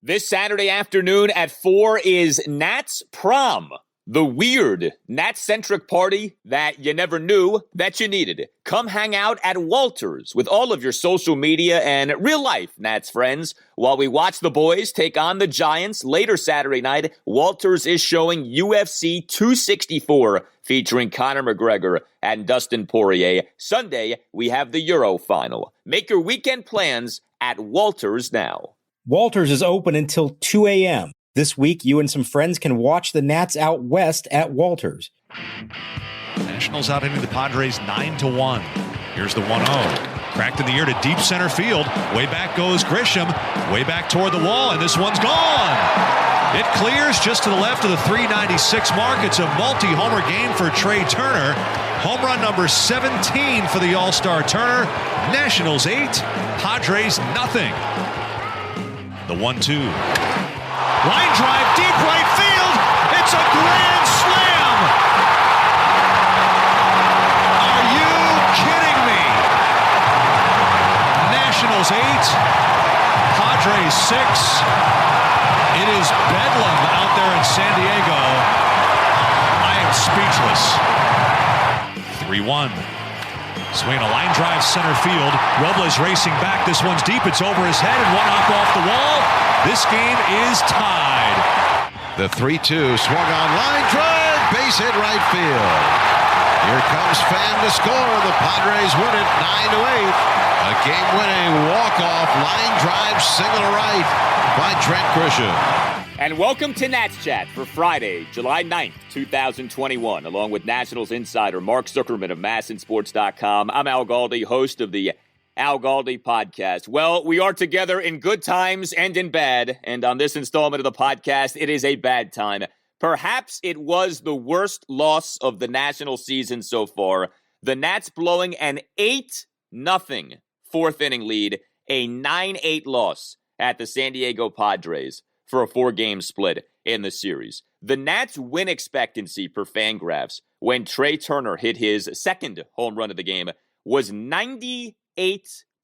This Saturday afternoon at 4 is Nats Prom, the weird Nats-centric party that you never knew that you needed. Come hang out at Walters with all of your social media and real-life Nats friends while we watch the boys take on the Giants. Later Saturday night, Walters is showing UFC 264 featuring Conor McGregor and Dustin Poirier. Sunday, we have the Euro Final. Make your weekend plans at Walters now. Walters is open until 2 a.m. This week, you and some friends can watch the Nats out west at Walters. Nationals out into the Padres 9-1. Here's the 1-0. Cracked in the air to deep center field. Way back goes Grisham. Way back toward the wall, and this one's gone. It clears just to the left of the 396 mark. It's a multi-homer game for Trea Turner. Home run number 17 for the All-Star Turner. Nationals 8, Padres nothing. The 1-2. Line drive, deep right field. It's a grand slam. Are you kidding me? Nationals 8, Padres 6. It is bedlam out there in San Diego. I am speechless. 3-1. Swinging a line drive center field. Robles racing back. This one's deep. It's over his head and one off the wall. This game is tied. The 3-2 swung on line drive. Base hit right field. Here comes Fan to score. The Padres win it 9-8. A game-winning walk-off line drive single to right by Trent Grisham. And welcome to Nats Chat for Friday, July 9th, 2021. Along with Nationals insider Mark Zuckerman of MASNsports.com, I'm Al Galdi, host of the Al Galdi podcast. Well, we are together in good times and in bad. And on this installment of the podcast, it is a bad time. Perhaps it was the worst loss of the National season so far. The Nats blowing an 8-0 fourth-inning lead, a 9-8 loss at the San Diego Padres for a 4-game split in the series. The Nats win expectancy per Fangraphs when Trea Turner hit his second home run of the game was 98.5%.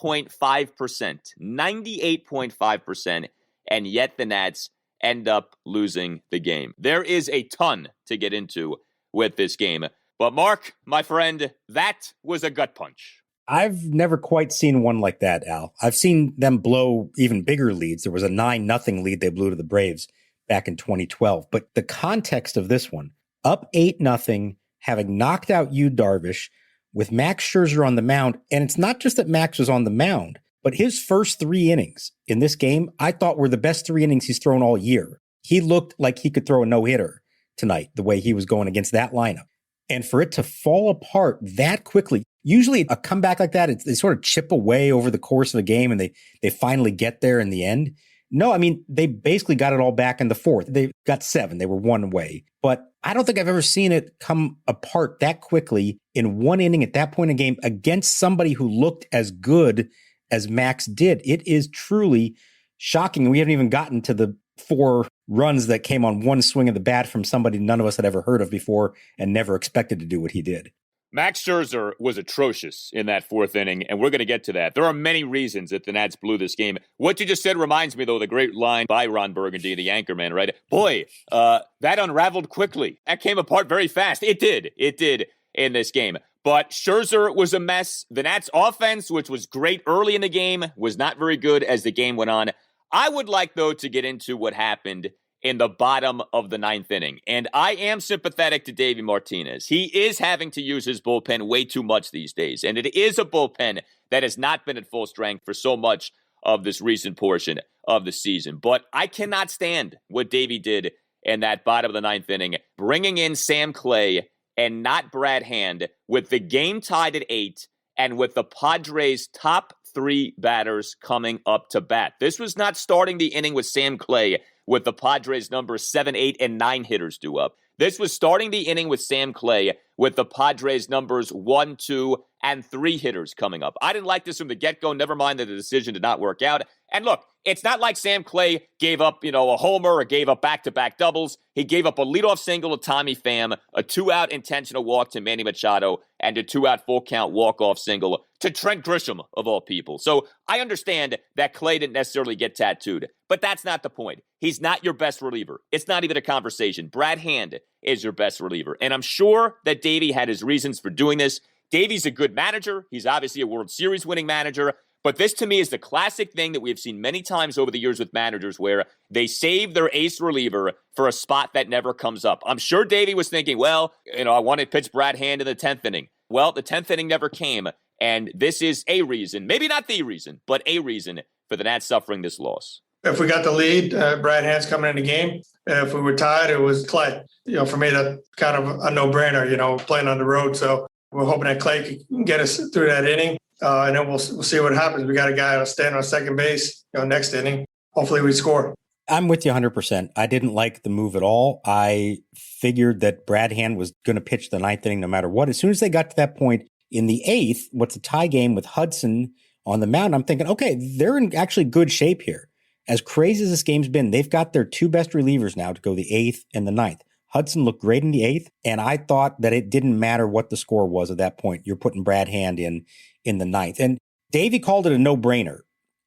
98.5%. And yet the Nats end up losing the game. There is a ton to get into with this game. But Mark, my friend, that was a gut punch. I've never quite seen one like that, Al. I've seen them blow even bigger leads. There was a 9-0 lead they blew to the Braves back in 2012. But the context of this one, up 8-0, having knocked out Yu Darvish with Max Scherzer on the mound. And it's not just that Max was on the mound, but his first 3 innings in this game, I thought were the best 3 innings he's thrown all year. He looked like he could throw a no-hitter tonight, the way he was going against that lineup. And for it to fall apart that quickly, usually a comeback like that, they sort of chip away over the course of a game and they finally get there in the end. No, I mean, they basically got it all back in the fourth. They got 7. They were 1 away. But I don't think I've ever seen it come apart that quickly in 1 inning at that point in the game against somebody who looked as good as Max did. It is truly shocking. We haven't even gotten to the 4 runs that came on 1 swing of the bat from somebody none of us had ever heard of before and never expected to do what he did. Max Scherzer was atrocious in that 4th inning, and we're going to get to that. There are many reasons that the Nats blew this game. What you just said reminds me, though, of the great line by Ron Burgundy, the anchorman, right? Boy, that unraveled quickly. That came apart very fast. It did in this game. But Scherzer was a mess. The Nats offense, which was great early in the game, was not very good as the game went on. I would like, though, to get into what happened in the bottom of the 9th inning. And I am sympathetic to Davey Martinez. He is having to use his bullpen way too much these days. And it is a bullpen that has not been at full strength for so much of this recent portion of the season. But I cannot stand what Davey did in that bottom of the 9th inning, bringing in Sam Clay and not Brad Hand with the game tied at 8 and with the Padres' top 3 batters coming up to bat. This was not starting the inning with Sam Clay with the Padres' numbers 7, 8, and 9 hitters due up. This was starting the inning with Sam Clay with the Padres' numbers 1, 2, and 3 hitters coming up. I didn't like this from the get-go. Never mind that the decision did not work out. And look, it's not like Sam Clay gave up, a homer or gave up back-to-back doubles. He gave up a leadoff single to Tommy Pham, a 2-out intentional walk to Manny Machado, and a 2-out full-count walk-off single to Trent Grisham, of all people. So I understand that Clay didn't necessarily get tattooed, but that's not the point. He's not your best reliever. It's not even a conversation. Brad Hand is your best reliever. And I'm sure that Davey had his reasons for doing this. Davey's a good manager. He's obviously a World Series winning manager. But this, to me, is the classic thing that we have seen many times over the years with managers where they save their ace reliever for a spot that never comes up. I'm sure Davey was thinking, well, I want to pitch Brad Hand in the 10th inning. Well, the 10th inning never came, and this is a reason, maybe not the reason, but a reason for the Nats suffering this loss. If we got the lead, Brad Hand's coming in the game. If we were tied, it was Clay. For me, that's kind of a no-brainer, playing on the road. So we're hoping that Clay can get us through that inning. And then we'll see what happens. We got a guy standing on second base, next inning. Hopefully we score. I'm with you 100%. I didn't like the move at all. I figured that Brad Hand was going to pitch the 9th inning no matter what. As soon as they got to that point in the 8th, what's a tie game with Hudson on the mound, I'm thinking, okay, they're in actually good shape here. As crazy as this game's been, they've got their 2 best relievers now to go the 8th and the 9th. Hudson looked great in the 8th, and I thought that it didn't matter what the score was at that point. You're putting Brad Hand in the 9th. And Davey called it a no-brainer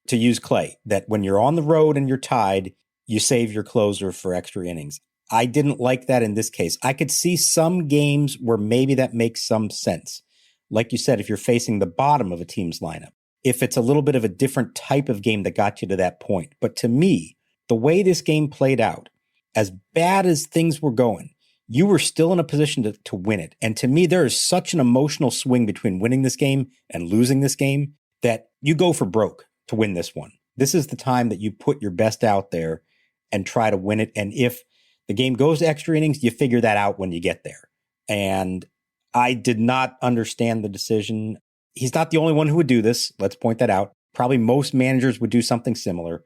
to use Clay, that when you're on the road and you're tied, you save your closer for extra innings. I didn't like that in this case. I could see some games where maybe that makes some sense. Like you said, if you're facing the bottom of a team's lineup, if it's a little bit of a different type of game that got you to that point. But to me, the way this game played out, as bad as things were going, you were still in a position to win it. And to me, there is such an emotional swing between winning this game and losing this game that you go for broke to win this one. This is the time that you put your best out there and try to win it. And if the game goes to extra innings, you figure that out when you get there. And I did not understand the decision. He's not the only one who would do this. Let's point that out. Probably most managers would do something similar.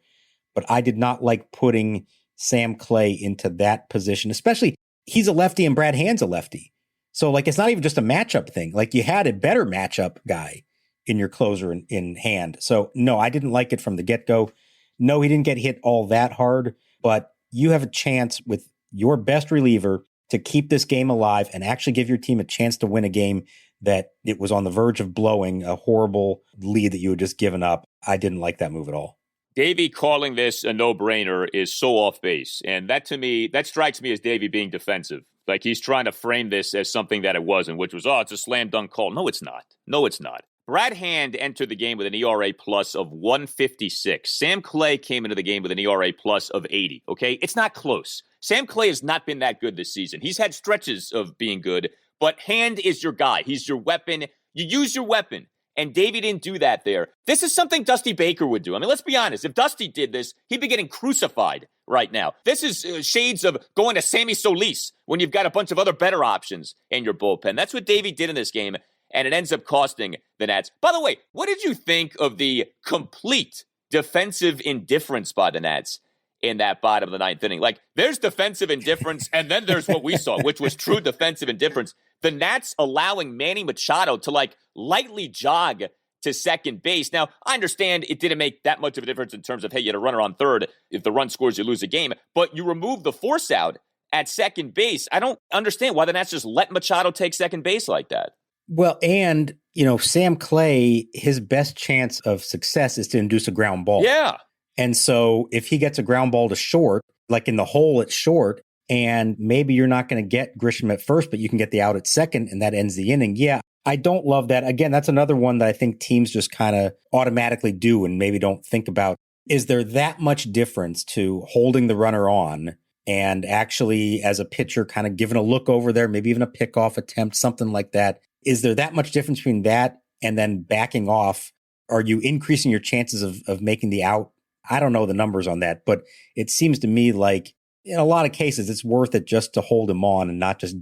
But I did not like putting Sam Clay into that position, especially he's a lefty and Brad Hand's a lefty. So it's not even just a matchup thing. You had a better matchup guy in your closer in Hand. So no, I didn't like it from the get-go. No, he didn't get hit all that hard, but you have a chance with your best reliever to keep this game alive and actually give your team a chance to win a game that it was on the verge of blowing, a horrible lead that you had just given up. I didn't like that move at all. Davey calling this a no-brainer is so off base. And that, to me, that strikes me as Davey being defensive. He's trying to frame this as something that it wasn't, which was, it's a slam dunk call. No, it's not. No, it's not. Brad Hand entered the game with an ERA plus of 156. Sam Clay came into the game with an ERA plus of 80, okay? It's not close. Sam Clay has not been that good this season. He's had stretches of being good, but Hand is your guy. He's your weapon. You use your weapon. And Davey didn't do that there. This is something Dusty Baker would do. I mean, let's be honest. If Dusty did this, he'd be getting crucified right now. This is shades of going to Sammy Solis when you've got a bunch of other better options in your bullpen. That's what Davey did in this game, and it ends up costing the Nats. By the way, what did you think of the complete defensive indifference by the Nats in that bottom of the 9th inning? There's defensive indifference, and then there's what we saw, which was true defensive indifference. The Nats allowing Manny Machado to lightly jog to second base. Now, I understand it didn't make that much of a difference in terms of, hey, you had a runner on third. If the run scores, you lose a game. But you remove the force out at second base. I don't understand why the Nats just let Machado take second base like that. Well, and, Sam Clay, his best chance of success is to induce a ground ball. Yeah. And so if he gets a ground ball to short, in the hole at short, and maybe you're not going to get Grisham at first, but you can get the out at second, and that ends the inning. Yeah, I don't love that. Again, that's another one that I think teams just kind of automatically do and maybe don't think about. Is there that much difference to holding the runner on and actually, as a pitcher, kind of giving a look over there, maybe even a pickoff attempt, something like that? Is there that much difference between that and then backing off? Are you increasing your chances of making the out? I don't know the numbers on that, but it seems to me like in a lot of cases, it's worth it just to hold him on and not just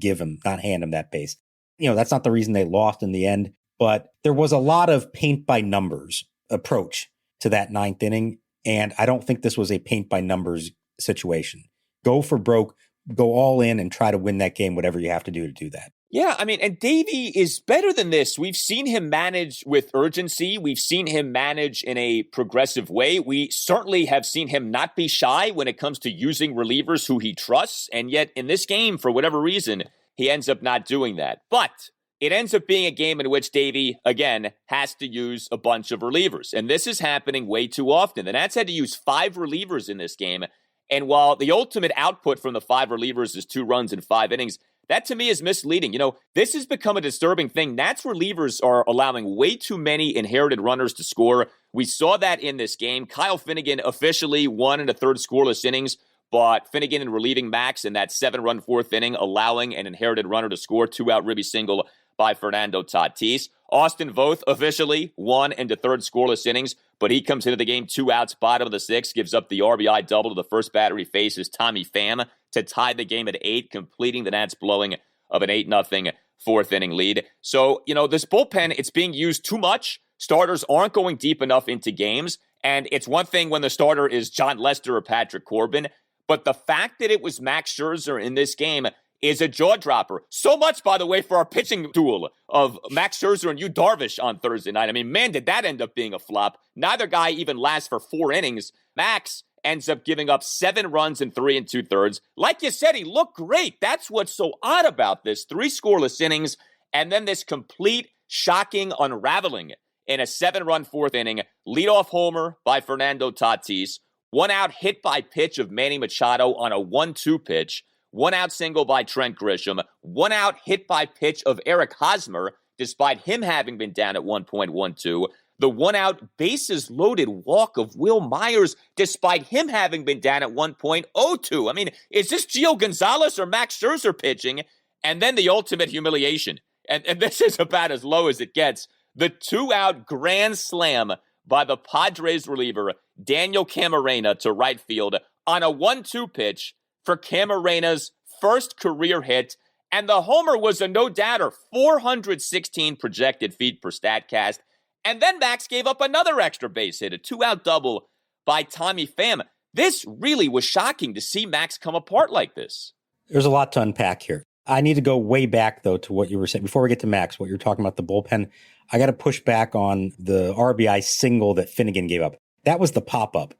not hand him that base. That's not the reason they lost in the end, but there was a lot of paint by numbers approach to that 9th inning. And I don't think this was a paint by numbers situation. Go for broke, go all in and try to win that game, whatever you have to do that. Yeah, I mean, and Davey is better than this. We've seen him manage with urgency. We've seen him manage in a progressive way. We certainly have seen him not be shy when it comes to using relievers who he trusts. And yet in this game, for whatever reason, he ends up not doing that. But it ends up being a game in which Davey, again, has to use a bunch of relievers. And this is happening way too often. The Nats had to use 5 relievers in this game. And while the ultimate output from the 5 relievers is 2 runs in 5 innings, that to me is misleading. This has become a disturbing thing. Nats relievers are allowing way too many inherited runners to score. We saw that in this game. Kyle Finnegan officially won in the 3rd scoreless innings, but Finnegan in relieving Max in that 7-run 4th inning, allowing an inherited runner to score, 2-out ribby single by Fernando Tatis. Austin Voth officially won into 3rd scoreless innings, but he comes into the game 2 outs, bottom of the 6th, gives up the RBI double to the first batter he faces, Tommy Pham, to tie the game at 8, completing the Nats blowing of an 8-0 4th inning lead. So, this bullpen, it's being used too much. Starters aren't going deep enough into games, and it's one thing when the starter is John Lester or Patrick Corbin, but the fact that it was Max Scherzer in this game is a jaw dropper. So much, by the way, for our pitching duel of Max Scherzer and Yu Darvish on Thursday night. I mean, man, did that end up being a flop. Neither guy even lasts for 4 innings. Max ends up giving up 7 runs in 3 2/3. Like you said, he looked great. That's what's so odd about this. 3 scoreless innings, and then this complete, shocking unraveling in a 7-run 4th inning. Leadoff homer by Fernando Tatis. 1-out hit by pitch of Manny Machado on a 1-2 pitch. 1-out single by Trent Grisham. 1-out hit by pitch of Eric Hosmer, despite him having been down at 1.12. The 1-out bases loaded walk of Will Myers, despite him having been down at 1.02. I mean, is this Gio Gonzalez or Max Scherzer pitching? And then the ultimate humiliation. And this is about as low as it gets. The 2-out grand slam by the Padres reliever, Daniel Camarena, to right field on a 1-2 pitch for Camarena's first career hit. And the homer was a no-doubter, 416 projected feet per StatCast. And then Max gave up another extra base hit, a 2-out double by Tommy Pham. This really was shocking to see Max come apart like this. There's a lot to unpack here. I need to go way back, though, to what you were saying. Before we get to Max, what you're talking about, the bullpen, I got to push back on the RBI single that Finnegan gave up. That was the pop-up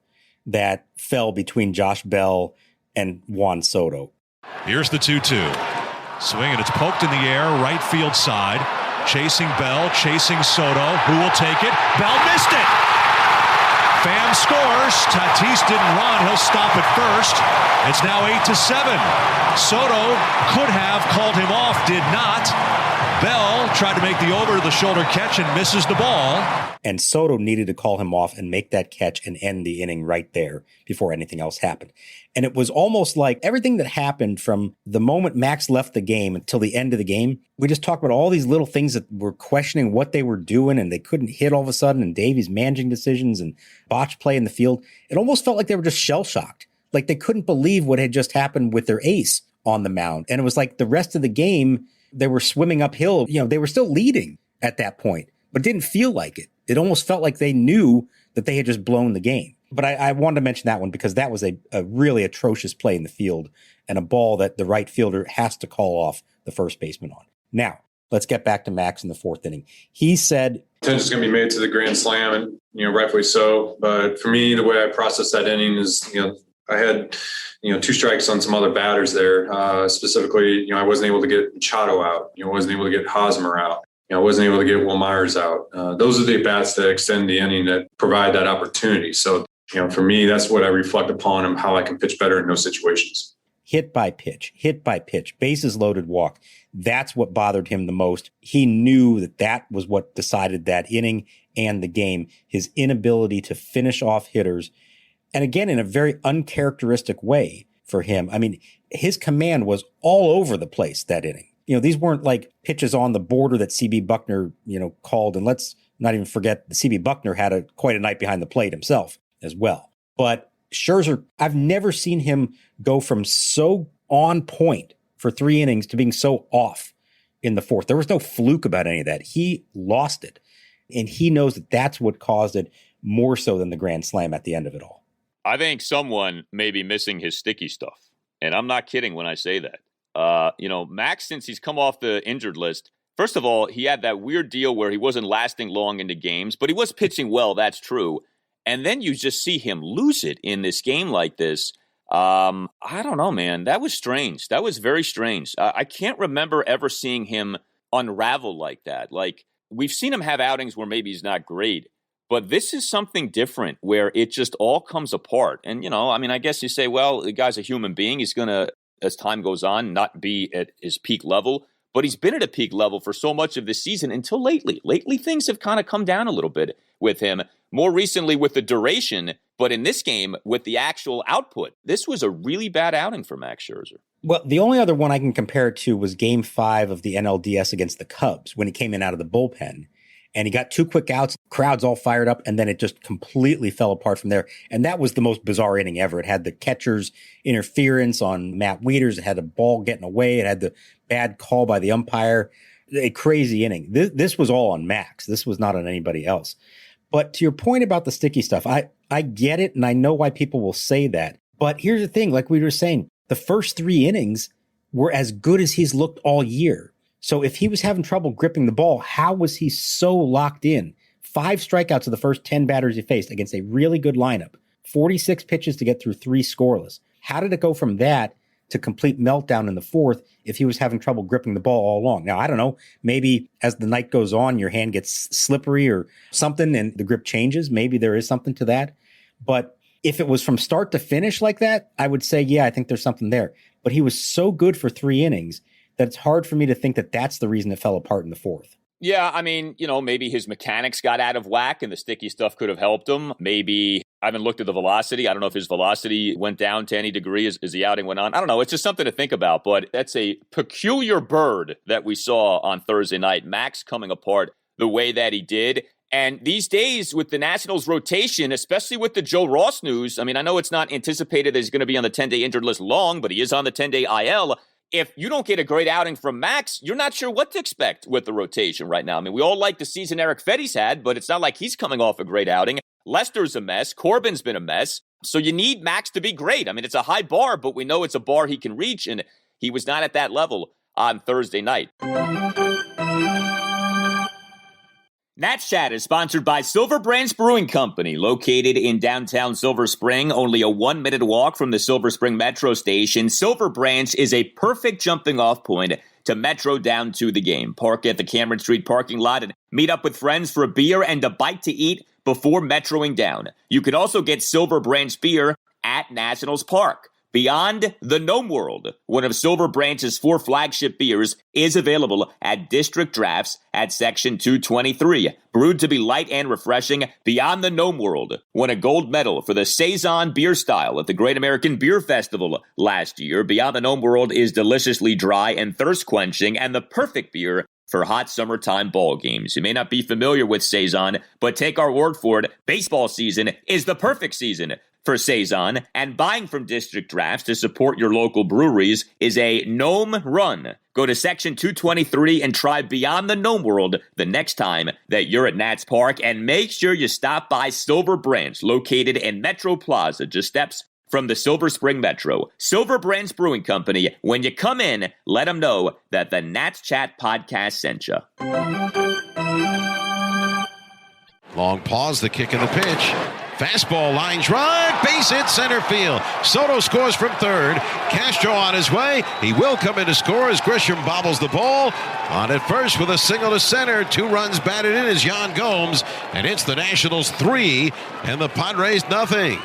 that fell between Josh Bell and Juan Soto. Here's the 2-2. Swing, and it's poked in the air, right field side. Chasing Bell, chasing Soto. Who will take it? Bell missed it! Pham scores. Tatis didn't run. He'll stop at first. It's now 8-7. Soto could have called him off, did not. Bell tried to make the over-the-shoulder catch and misses the ball. And Soto needed to call him off and make that catch and end the inning right there before anything else happened. And it was almost like everything that happened from the moment Max left the game until the end of the game. We just talked about all these little things that were questioning what they were doing, and they couldn't hit all of a sudden, and Davey's managing decisions and botch play in the field. It almost felt like they were just shell-shocked. Like they couldn't believe what had just happened with their ace on the mound. And it was like the rest of the game, they were swimming uphill. They were still leading at that point, but it didn't feel like it. It almost felt like they knew that they had just blown the game. But I wanted to mention that one because that was a really atrocious play in the field and a ball that the right fielder has to call off the first baseman on. Now, let's get back to Max in the 4th inning. He said, attention's going to be made to the grand slam, and, rightfully so. But for me, the way I process that inning is, I had, 2 strikes on some other batters there. Specifically, I wasn't able to get Machado out. I wasn't able to get Hosmer out. I wasn't able to get Will Myers out. Those are the at-bats that extend the inning, that provide that opportunity. So, for me, that's what I reflect upon and how I can pitch better in those situations. Hit by pitch, bases loaded walk. That's what bothered him the most. He knew that was what decided that inning and the game, his inability to finish off hitters. And again, in a very uncharacteristic way for him. I mean, his command was all over the place that inning. These weren't like pitches on the border that C.B. Buckner, called. And let's not even forget that C.B. Buckner had quite a night behind the plate himself as well. But Scherzer, I've never seen him go from so on point for 3 innings to being so off in the 4th. There was no fluke about any of that. He lost it. And he knows that that's what caused it more so than the grand slam at the end of it all. I think someone may be missing his sticky stuff. And I'm not kidding when I say that. Max, since he's come off the injured list, first of all, he had that weird deal where he wasn't lasting long into games, but he was pitching well, that's true. And then you just see him lose it in this game like this. I don't know, man. That was strange. That was very strange. I can't remember ever seeing him unravel like that. Like, we've seen him have outings where maybe he's not great, but this is something different where it just all comes apart. And, I guess you say, well, the guy's a human being. He's going to, as time goes on, not be at his peak level. But he's been at a peak level for so much of this season until lately. Lately, things have kind of come down a little bit with him. More recently with the duration, but in this game with the actual output. This was a really bad outing for Max Scherzer. Well, the only other one I can compare it to was Game 5 of the NLDS against the Cubs when he came in out of the bullpen. And he got 2 quick outs, crowd's all fired up, and then it just completely fell apart from there. And that was the most bizarre inning ever. It had the catcher's interference on Matt Wieters. It had a ball getting away. It had the bad call by the umpire. A crazy inning. This was all on Max. This was not on anybody else. But to your point about the sticky stuff, I get it, and I know why people will say that. But here's the thing, like we were saying, the first 3 innings were as good as he's looked all year. So if he was having trouble gripping the ball, how was he so locked in? 5 strikeouts of the first 10 batters he faced against a really good lineup. 46 pitches to get through 3 scoreless. How did it go from that to complete meltdown in the 4th if he was having trouble gripping the ball all along? Now, I don't know. Maybe as the night goes on, your hand gets slippery or something and the grip changes. Maybe there is something to that. But if it was from start to finish like that, I would say, yeah, I think there's something there. But he was so good for 3 innings that it's hard for me to think that that's the reason it fell apart in the 4th. Yeah, maybe his mechanics got out of whack and the sticky stuff could have helped him. Maybe, I haven't looked at the velocity. I don't know if his velocity went down to any degree as the outing went on. I don't know. It's just something to think about, but that's a peculiar bird that we saw on Thursday night. Max coming apart the way that he did. And these days with the Nationals rotation, especially with the Joe Ross news, I know it's not anticipated that he's going to be on the 10-day injured list long, but he is on the 10-day IL. If you don't get a great outing from Max, you're not sure what to expect with the rotation right now. We all like the season Eric Fetty's had, but it's not like he's coming off a great outing. Lester's a mess. Corbin's been a mess. So you need Max to be great. It's a high bar, but we know it's a bar he can reach, and he was not at that level on Thursday night. Nats Chat is sponsored by Silver Branch Brewing Company, located in downtown Silver Spring, only a 1-minute walk from the Silver Spring Metro station. Silver Branch is a perfect jumping-off point to Metro down to the game. Park at the Cameron Street parking lot and meet up with friends for a beer and a bite to eat before metroing down. You can also get Silver Branch beer at Nationals Park. Beyond the Gnome World, one of Silver Branch's 4 flagship beers, is available at District Drafts at Section 223. Brewed to be light and refreshing, Beyond the Gnome World won a gold medal for the Saison beer style at the Great American Beer Festival last year. Beyond the Gnome World is deliciously dry and thirst-quenching and the perfect beer for hot summertime ball games. You may not be familiar with Saison, but take our word for it, baseball season is the perfect season for Saison, and buying from District Drafts to support your local breweries is a gnome run. Go to Section 223 and try Beyond the Gnome World the next time that you're at Nats Park, and make sure you stop by Silver Branch, located in Metro Plaza, just steps from the Silver Spring Metro. Silver Branch Brewing Company. When you come in, let them know that the Nats Chat podcast sent you. Long pause, the kick and the pitch. Fastball, line drive, base hit center field. Soto scores from third. Castro on his way. He will come in to score as Grisham bobbles the ball. On at first with a single to center. 2 runs batted in as Yan Gomes. And it's the Nationals 3 and the Padres nothing.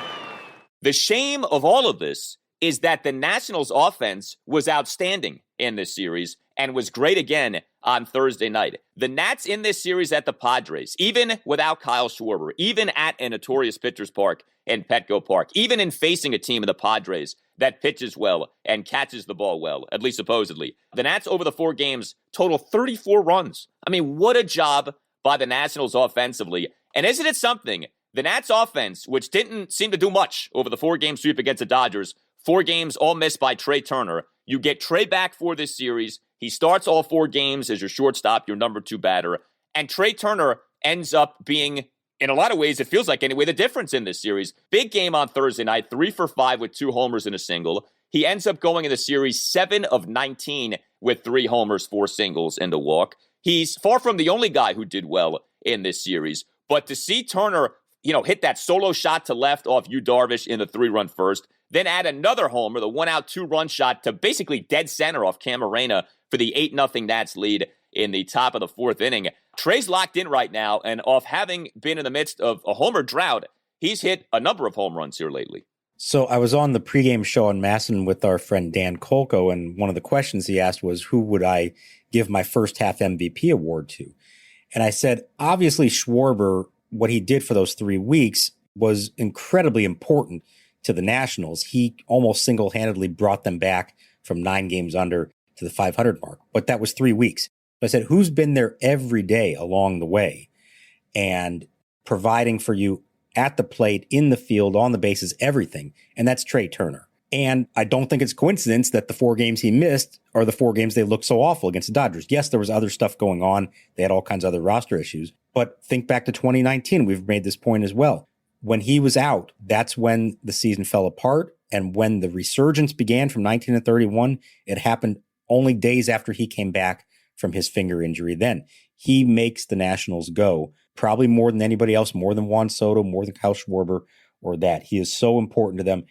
The shame of all of this is that the Nationals offense was outstanding in this series and was great again on Thursday night. The Nats in this series at the Padres, even without Kyle Schwarber, even at a notorious pitcher's park in Petco Park, even in facing a team of the Padres that pitches well and catches the ball well, at least supposedly, the Nats over the 4 games total 34 runs. What a job by the Nationals offensively. And isn't it something? The Nats offense, which didn't seem to do much over the 4-game sweep against the Dodgers, 4 games all missed by Trea Turner. You get Trea back for this series. He starts all 4 games as your shortstop, your number 2 batter. And Trea Turner ends up being, in a lot of ways, it feels like anyway, the difference in this series. Big game on Thursday night, 3 for 5 with 2 homers and a single. He ends up going in the series 7 of 19 with 3 homers, 4 singles, and a walk. He's far from the only guy who did well in this series. But to see Turner, hit that solo shot to left off Yu Darvish in the 3-run first, then add another homer, the 1-out, 2-run shot to basically dead center off Camarena for the 8-0 Nats lead in the top of the 4th inning. Trea's locked in right now, and off having been in the midst of a homer drought, he's hit a number of home runs here lately. So I was on the pregame show on Masson with our friend Dan Kolko, and one of the questions he asked was, who would I give my first half MVP award to? And I said, obviously Schwarber, what he did for those 3 weeks was incredibly important to the Nationals. He almost single-handedly brought them back from 9 games under to the 500 mark, but that was 3 weeks. So I said, who's been there every day along the way and providing for you at the plate, in the field, on the bases, everything? And that's Trea Turner. And I don't think it's coincidence that the 4 games he missed are the 4 games they looked so awful against the Dodgers. Yes, there was other stuff going on. They had all kinds of other roster issues. But think back to 2019. We've made this point as well. When he was out, that's when the season fell apart. And when the resurgence began from 19-31, it happened only days after he came back from his finger injury. Then he makes the Nationals go, probably more than anybody else, more than Juan Soto, more than Kyle Schwarber, or that. He is so important to them.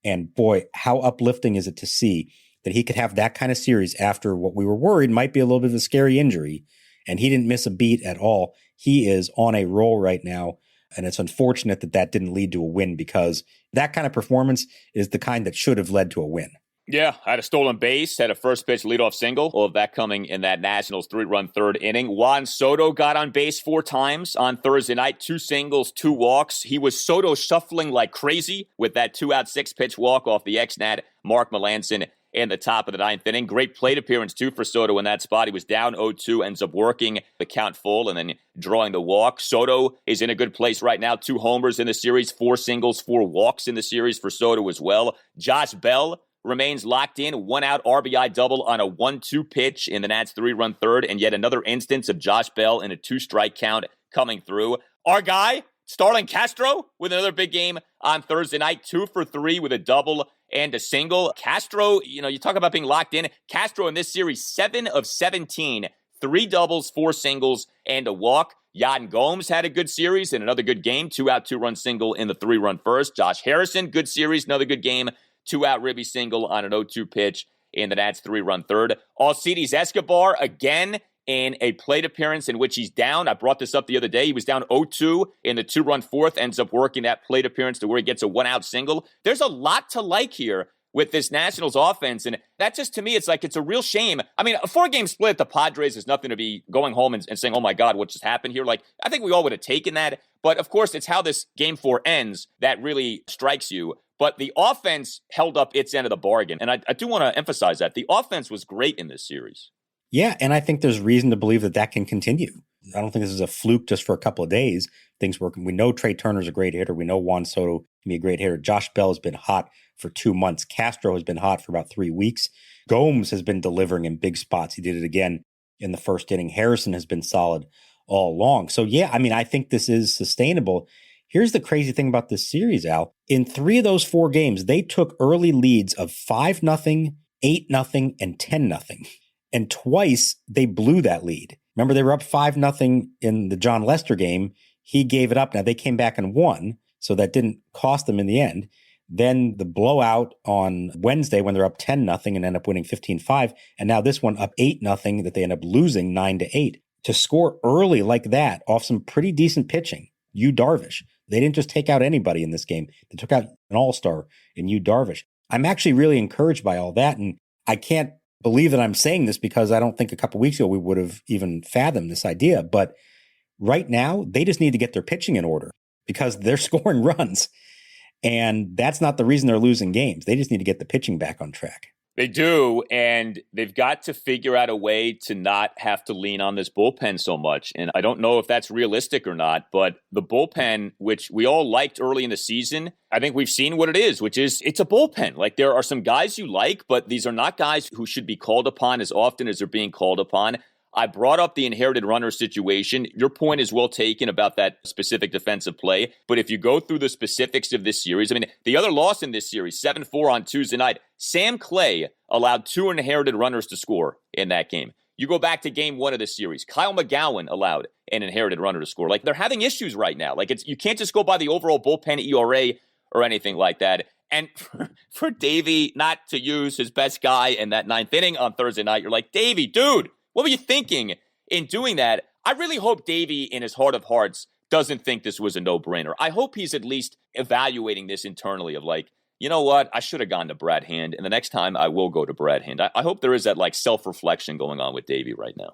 And boy, how uplifting is it to see that he could have that kind of series after what we were worried might be a little bit of a scary injury. And he didn't miss a beat at all. He is on a roll right now. And it's unfortunate that that didn't lead to a win, because that kind of performance is the kind that should have led to a win. Yeah, had a stolen base, had a first pitch leadoff single. All of that coming in that Nationals 3-run 3rd inning. Juan Soto got on base 4 times on Thursday night, 2 singles, 2 walks. He was Soto shuffling like crazy with that 2-out, 6-pitch walk off the ex-Nat Mark Melancon in the top of the 9th inning. Great plate appearance, too, for Soto in that spot. He was down 0-2, ends up working the count full and then drawing the walk. Soto is in a good place right now. 2 homers in the series, 4 singles, 4 walks in the series for Soto as well. Josh Bell remains locked in, 1-out RBI double on a 1-2 pitch in the Nats 3-run 3rd, and yet another instance of Josh Bell in a 2-strike count coming through. Our guy, Starlin Castro, with another big game on Thursday night, 2 for 3 with a double and a single. Castro, you talk about being locked in. Castro in this series, 7 of 17, 3 doubles, 4 singles, and a walk. Yan Gomes had a good series and another good game, 2-out, 2-run single in the 3-run first. Josh Harrison, good series, another good game, 2-out ribby single on an 0-2 pitch in the Nats 3-run 3rd. Alcides Escobar, again, in a plate appearance in which he's down. I brought this up the other day. He was down 0-2 in the 2-run 4th, ends up working that plate appearance to where he gets a 1-out single. There's a lot to like here with this Nationals offense, and that just, to me, it's a real shame. I mean, a 4-game split at the Padres is nothing to be going home and saying, oh my God, what just happened here? I think we all would have taken that, but of course, it's how this Game 4 ends that really strikes you. But the offense held up its end of the bargain. And I do want to emphasize that. The offense was great in this series. Yeah, and I think there's reason to believe that that can continue. I don't think this is a fluke just for a couple of days. Things working. We know Trea Turner's a great hitter. We know Juan Soto can be a great hitter. Josh Bell has been hot for 2 months. Castro has been hot for about 3 weeks. Gomes has been delivering in big spots. He did it again in the first inning. Harrison has been solid all along. So, yeah, I think this is sustainable. Here's the crazy thing about this series, Al. In 3 of those 4 games, they took early leads of 5-0, 8-0, and 10-0. And twice they blew that lead. Remember, they were up 5-0 in the John Lester game. He gave it up. Now, they came back and won, so that didn't cost them in the end. Then the blowout on Wednesday when they're up 10-0 and end up winning 15-5. And now this one up 8-0 that they end up losing 9-8. To score early like that off some pretty decent pitching, Yu Darvish. They didn't just take out anybody in this game. They took out an all-star in Yu Darvish. I'm actually really encouraged by all that, and I can't believe that I'm saying this because I don't think a couple weeks ago we would have even fathomed this idea. But right now, they just need to get their pitching in order because they're scoring runs, and that's not the reason they're losing games. They just need to get the pitching back on track. They do, and they've got to figure out a way to not have to lean on this bullpen so much. And I don't know if that's realistic or not, but the bullpen, which we all liked early in the season, I think we've seen what it is, which is it's a bullpen. There are some guys you like, but these are not guys who should be called upon as often as they're being called upon. I brought up the inherited runner situation. Your point is well taken about that specific defensive play. But if you go through the specifics of this series, I mean, the other loss in this series, 7-4 on Tuesday night, Sam Clay allowed 2 inherited runners to score in that game. You go back to game 1 of the series, Kyle McGowan allowed an inherited runner to score. Like, they're having issues right now. Like, you can't just go by the overall bullpen ERA or anything like that. And for Davey not to use his best guy in that 9th inning on Thursday night, you're like, Davey, dude, what were you thinking in doing that? I really hope Davey, in his heart of hearts, doesn't think this was a no-brainer. I hope he's at least evaluating this internally of like, you know what? I should have gone to Brad Hand, and the next time I will go to Brad Hand. I hope there is that like self-reflection going on with Davey right now.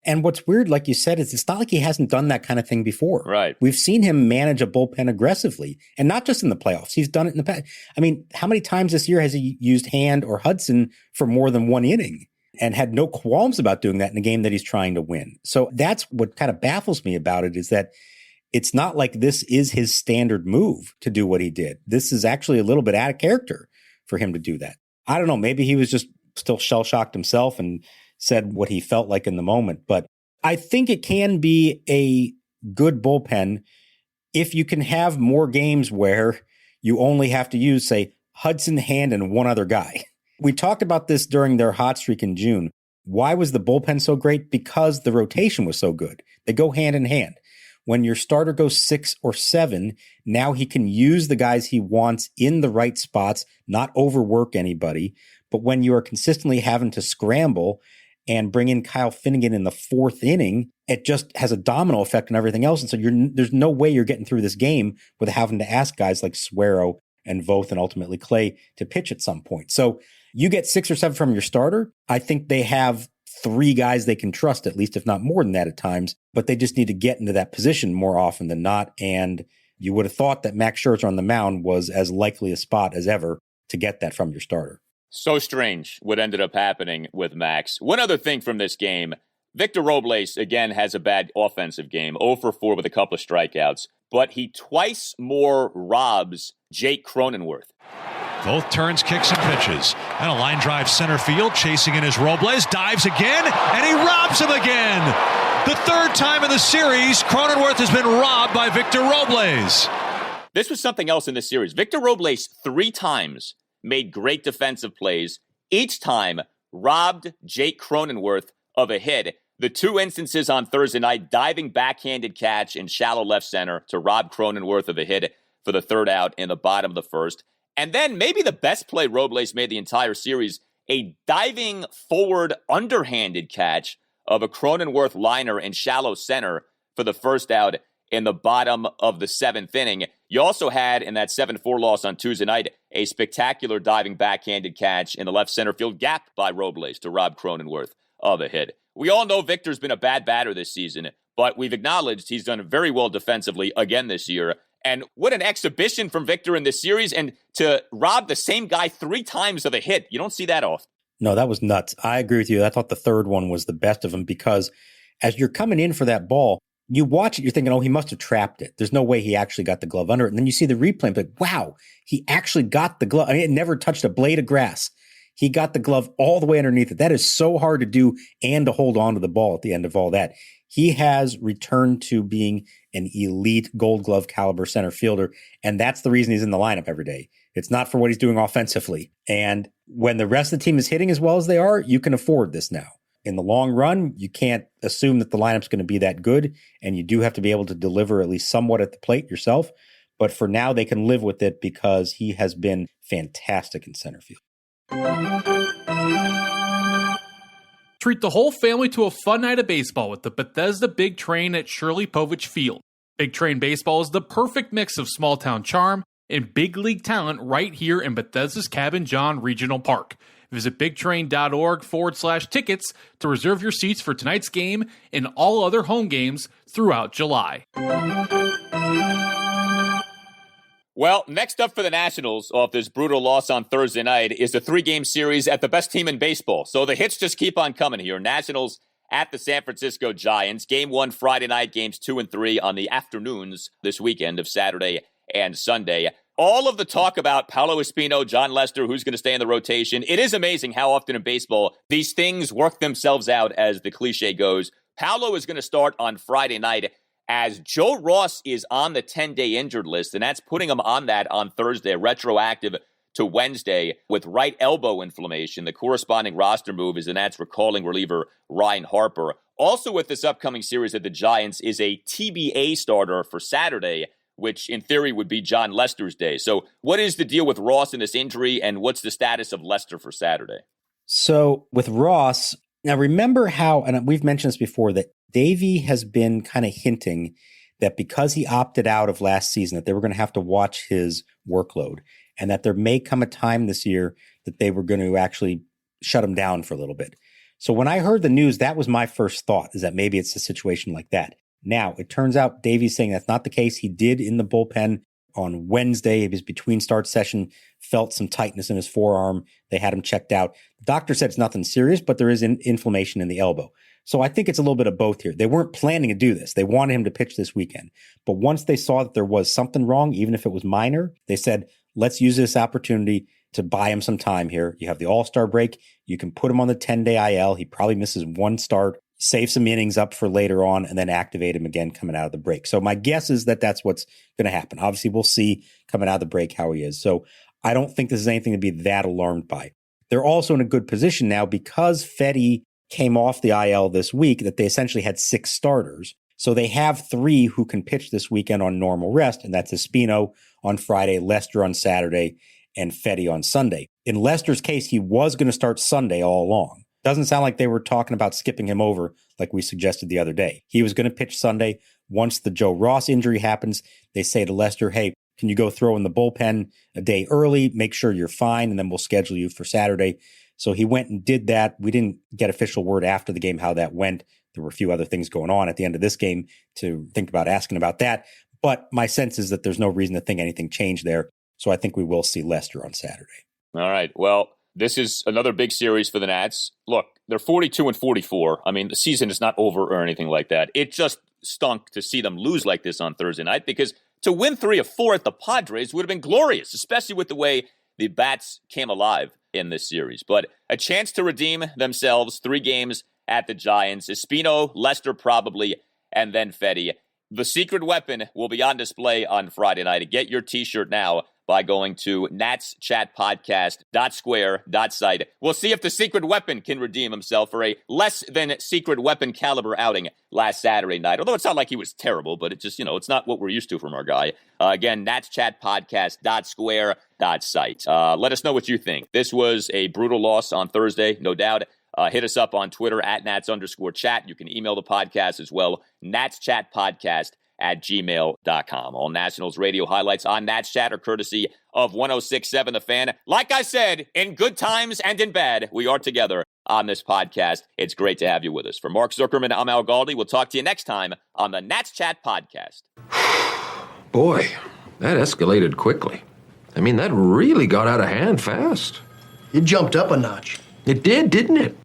And what's weird, like you said, is it's not like he hasn't done that kind of thing before. Right. We've seen him manage a bullpen aggressively, and not just in the playoffs. He's done it in the past. I mean, how many times this year has he used Hand or Hudson for more than 1 inning and had no qualms about doing that in a game that he's trying to win? So that's what kind of baffles me about it, is that it's not like this is his standard move to do what he did. This is actually a little bit out of character for him to do that. I don't know. Maybe he was just still shell-shocked himself and said what he felt like in the moment. But I think it can be a good bullpen if you can have more games where you only have to use, say, Hudson, Hand, and one other guy. We talked about this during their hot streak in June. Why was the bullpen so great? Because the rotation was so good. They go hand in hand. When your starter goes 6 or 7, now he can use the guys he wants in the right spots, not overwork anybody. But when you are consistently having to scramble and bring in Kyle Finnegan in the 4th inning, it just has a domino effect on everything else. And so there's no way you're getting through this game without having to ask guys like Suero and Voth and ultimately Clay to pitch at some point. So you get 6 or 7 from your starter. I think they have 3 guys they can trust, at least, if not more than that at times, but they just need to get into that position more often than not. And you would have thought that Max Scherzer on the mound was as likely a spot as ever to get that from your starter. So strange what ended up happening with Max. One other thing from this game, Victor Robles, again, has a bad offensive game, 0 for 4 with a couple of strikeouts, but he twice more robs Jake Cronenworth. Both turns, kicks, and pitches. And a line drive center field. Chasing in is Robles. Dives again, and he robs him again. The 3rd time in the series, Cronenworth has been robbed by Victor Robles. This was something else in this series. Victor Robles 3 times made great defensive plays. Each time robbed Jake Cronenworth of a hit. The 2 instances on Thursday night, diving backhanded catch in shallow left center to rob Cronenworth of a hit for the 3rd out in the bottom of the 1st. And then maybe the best play Robles made the entire series, a diving forward underhanded catch of a Cronenworth liner in shallow center for the 1st out in the bottom of the 7th inning. You also had, in that 7-4 loss on Tuesday night, a spectacular diving backhanded catch in the left center field gap by Robles to rob Cronenworth of a hit. We all know Victor's been a bad batter this season, but we've acknowledged he's done very well defensively again this year. And what an exhibition from Victor in this series, and to rob the same guy 3 times of a hit. You don't see that often. No, that was nuts. I agree with you. I thought the 3rd one was the best of them, because as you're coming in for that ball, you watch it, you're thinking, oh, he must have trapped it. There's no way he actually got the glove under it. And then you see the replay and like, wow, he actually got the glove. I mean, it never touched a blade of grass. He got the glove all the way underneath it. That is so hard to do and to hold on to the ball at the end of all that. He has returned to being an elite Gold Glove caliber center fielder, and that's the reason he's in the lineup every day. It's not for what he's doing offensively. And when the rest of the team is hitting as well as they are, you can afford this now. In the long run, you can't assume that the lineup's going to be that good, and you do have to be able to deliver at least somewhat at the plate yourself. But for now, they can live with it because he has been fantastic in center field. Treat the whole family to a fun night of baseball with the Bethesda Big Train at Shirley Povich Field. Big Train Baseball is the perfect mix of small-town charm and big league talent right here in Bethesda's Cabin John Regional Park. Visit bigtrain.org/tickets to reserve your seats for tonight's game and all other home games throughout July. Well, next up for the Nationals off this brutal loss on Thursday night is the 3-game series at the best team in baseball. So the hits just keep on coming here. Nationals at the San Francisco Giants. Game 1 Friday night, games 2 and 3 on the afternoons this weekend of Saturday and Sunday. all of the talk about Paolo Espino, John Lester, who's going to stay in the rotation, it is amazing how often in baseball these things work themselves out, as the cliche goes. Paolo is going to start on Friday night, as Joe Ross is on the 10-day injured list, and that's putting him on that on Thursday, retroactive to Wednesday with right elbow inflammation. The corresponding roster move is the Nats recalling reliever Ryan Harper. Also with this upcoming series at the Giants is a TBA starter for Saturday, which in theory would be John Lester's day. So what is the deal with Ross and this injury, and what's the status of Lester for Saturday? So with Ross, now remember how, and we've mentioned this before, that Davey has been kind of hinting that because he opted out of last season, that they were going to have to watch his workload, and that there may come a time this year that they were going to actually shut him down for a little bit. So when I heard the news, that was my first thought, is that maybe it's a situation like that. Now, it turns out Davey's saying that's not the case. He did in the bullpen on Wednesday, his between start session, felt some tightness in his forearm. They had him checked out. The doctor said it's nothing serious, but there is inflammation in the elbow. So I think it's a little bit of both here. They weren't planning to do this. They wanted him to pitch this weekend. But once they saw that there was something wrong, even if it was minor, they said, let's use this opportunity to buy him some time here. You have the All-Star break. You can put him on the 10-day IL. He probably misses one start, save some innings up for later on, and then activate him again coming out of the break. So my guess is that that's what's going to happen. Obviously, we'll see coming out of the break how he is. So I don't think this is anything to be that alarmed by. They're also in a good position now because Fetty came off the IL this week, that they essentially had 6 starters. So they have 3 who can pitch this weekend on normal rest, and that's Espino on Friday, Lester on Saturday, and Fetty on Sunday. In Lester's case, he was going to start Sunday all along. Doesn't sound like they were talking about skipping him over like we suggested the other day. He was going to pitch Sunday. Once the Joe Ross injury happens, they say to Lester, hey, can you go throw in the bullpen a day early, make sure you're fine, and then we'll schedule you for Saturday. So he went and did that. We didn't get official word after the game how that went. There were a few other things going on at the end of this game to think about asking about that. But my sense is that there's no reason to think anything changed there. So I think we will see Lester on Saturday. All right. Well, this is another big series for the Nats. Look, they're 42-44. I mean, the season is not over or anything like that. It just stunk to see them lose like this on Thursday night, because to win 3 of 4 at the Padres would have been glorious, especially with the way the bats came alive in this series. But a chance to redeem themselves, 3 games at the Giants. Espino, Lester probably, and then Fetty. The secret weapon will be on display on Friday night. Get your t-shirt now by going to natschatpodcast.square.site. We'll see if the secret weapon can redeem himself for a less than secret weapon caliber outing last Saturday night. Although it's not like he was terrible, but it just, it's not what we're used to from our guy. Again, natschatpodcast.square.site. Let us know what you think. This was a brutal loss on Thursday, no doubt. Hit us up on Twitter at @Nats_chat. You can email the podcast as well, natschatpodcast@gmail.com. All Nationals radio highlights on Nats Chat are courtesy of 106.7 The Fan. Like I said, in good times and in bad, we are together on this podcast. It's great to have you with us. For Mark Zuckerman, I'm Al Galdi. We'll talk to you next time on the Nats Chat Podcast. Boy, that escalated quickly. I mean, that really got out of hand fast. It jumped up a notch. It did, didn't it?